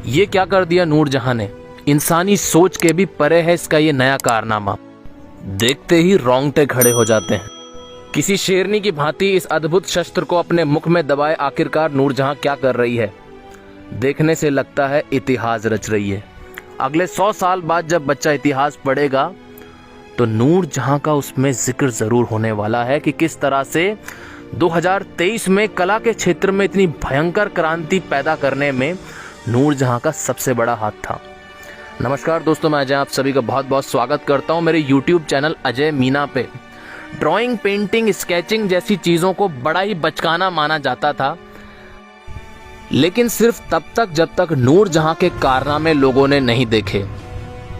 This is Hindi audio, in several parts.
ये क्या कर दिया नूरजहां ने, इंसानी सोच के भी परे है इसका ये नया कारनामा। देखते ही रोंगटे खड़े हो जाते हैं। किसी शेरनी की भांति इस अद्भुत शस्त्र को अपने मुख में दबाए आखिरकार नूरजहां क्या कर रही है। देखने से लगता है इतिहास रच रही है। अगले 100 साल बाद जब बच्चा इतिहास पढ़ेगा तो नूरजहां का उसमें जिक्र जरूर होने वाला है कि किस तरह से 2023 में कला के क्षेत्र में इतनी भयंकर क्रांति पैदा करने में नूरजहां का सबसे बड़ा हाथ था। नमस्कार दोस्तों, मैं अजय आप सभी का बहुत बहुत स्वागत करता हूं मेरे YouTube चैनल अजय मीना पे। ड्राइंग, पेंटिंग, स्केचिंग जैसी चीज़ों को बड़ा ही बचकाना माना जाता था, लेकिन सिर्फ तब तक जब तक नूरजहां के कारनामे लोगों ने नहीं देखे।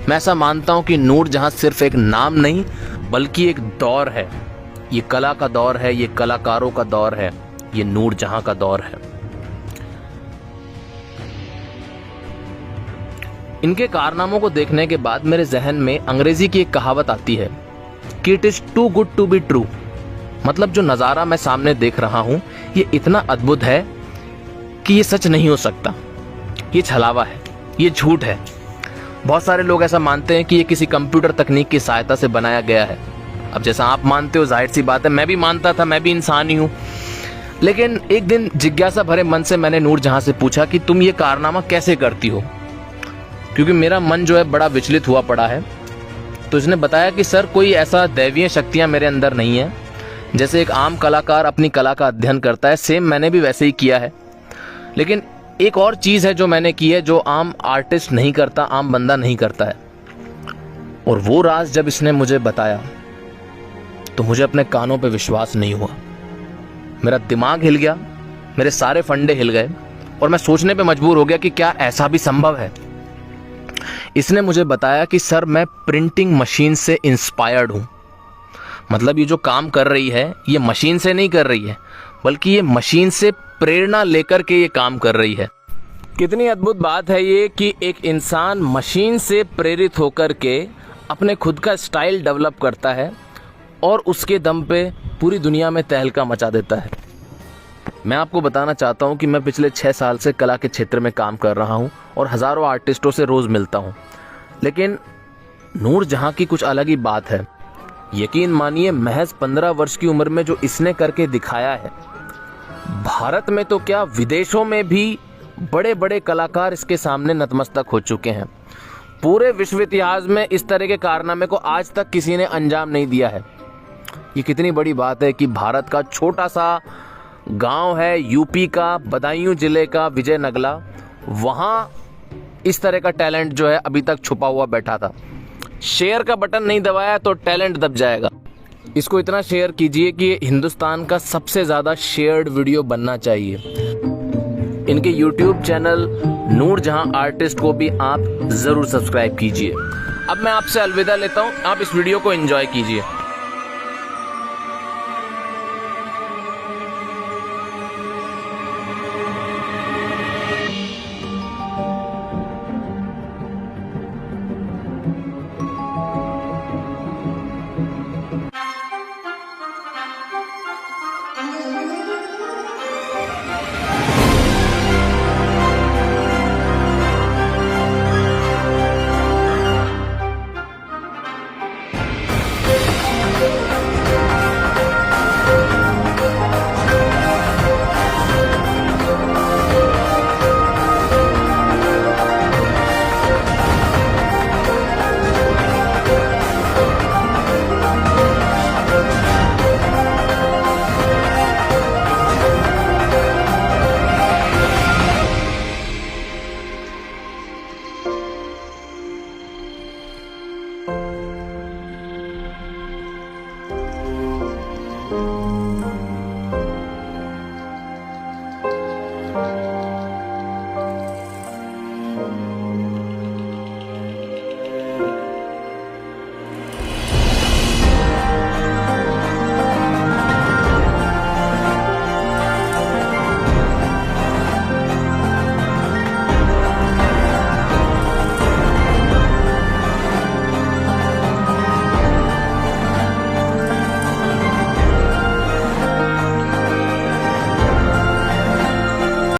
मैं ऐसा मानता हूं कि नूरजहां सिर्फ एक नाम नहीं बल्कि एक दौर है। ये कला का दौर है, ये कलाकारों का दौर है, ये नूरजहां का दौर है। इनके कारनामों को देखने के बाद मेरे जहन में अंग्रेजी की एक कहावत आती है कि it is too good to be true. मतलब जो नज़ारा मैं सामने देख रहा हूं ये इतना अद्भुत है कि ये सच नहीं हो सकता, ये छलावा है, ये झूठ है। बहुत सारे लोग ऐसा मानते हैं कि ये किसी कंप्यूटर तकनीक की सहायता से बनाया गया है। अब जैसा आप मानते हो, जाहिर सी बात है, मैं भी मानता था, मैं भी इंसान ही हूँ। लेकिन एक दिन जिज्ञासा भरे मन से मैंने नूरजहां से पूछा कि तुम ये कारनामा कैसे करती हो, क्योंकि मेरा मन जो है बड़ा विचलित हुआ पड़ा है। तो इसने बताया कि सर, कोई ऐसा दैवीय शक्तियाँ मेरे अंदर नहीं है। जैसे एक आम कलाकार अपनी कला का अध्ययन करता है, सेम मैंने भी वैसे ही किया है। लेकिन एक और चीज़ है जो मैंने की है जो आम आर्टिस्ट नहीं करता, आम बंदा नहीं करता है। और वो राज जब इसने मुझे बताया तो मुझे अपने कानों पे विश्वास नहीं हुआ। मेरा दिमाग हिल गया, मेरे सारे फंडे हिल गए और मैं सोचने पे मजबूर हो गया कि क्या ऐसा भी संभव है। इसने मुझे बताया कि सर, मैं प्रिंटिंग मशीन से इंस्पायर्ड हूँ। मतलब ये जो काम कर रही है ये मशीन से नहीं कर रही है, बल्कि ये मशीन से प्रेरणा लेकर के ये काम कर रही है। कितनी अद्भुत बात है ये कि एक इंसान मशीन से प्रेरित होकर के अपने खुद का स्टाइल डेवलप करता है और उसके दम पे पूरी दुनिया में तहलका मचा देता है। मैं आपको बताना चाहता हूँ कि मैं पिछले 6 साल से कला के क्षेत्र में काम कर रहा हूँ और हज़ारों आर्टिस्टों से रोज़ मिलता हूँ। लेकिन नूरजहां की कुछ अलग ही बात है। यकीन मानिए, महज 15 वर्ष की उम्र में जो इसने करके दिखाया है, भारत में तो क्या विदेशों में भी बड़े बड़े कलाकार इसके सामने नतमस्तक हो चुके हैं। पूरे विश्व इतिहास में इस तरह के कारनामे को आज तक किसी ने अंजाम नहीं दिया है। ये कितनी बड़ी बात है कि भारत का छोटा सा गांव है, यूपी का बदायूं जिले का विजयनगला, वहाँ इस तरह का टैलेंट जो है अभी तक छुपा हुआ बैठा था। शेयर का बटन नहीं दबाया तो टैलेंट दब जाएगा। इसको इतना शेयर कीजिए कि ये हिंदुस्तान का सबसे ज़्यादा शेयर्ड वीडियो बनना चाहिए। इनके YouTube चैनल नूरजहां आर्टिस्ट को भी आप ज़रूर सब्सक्राइब कीजिए। अब मैं आपसे अलविदा लेता हूँ, आप इस वीडियो को एंजॉय कीजिए।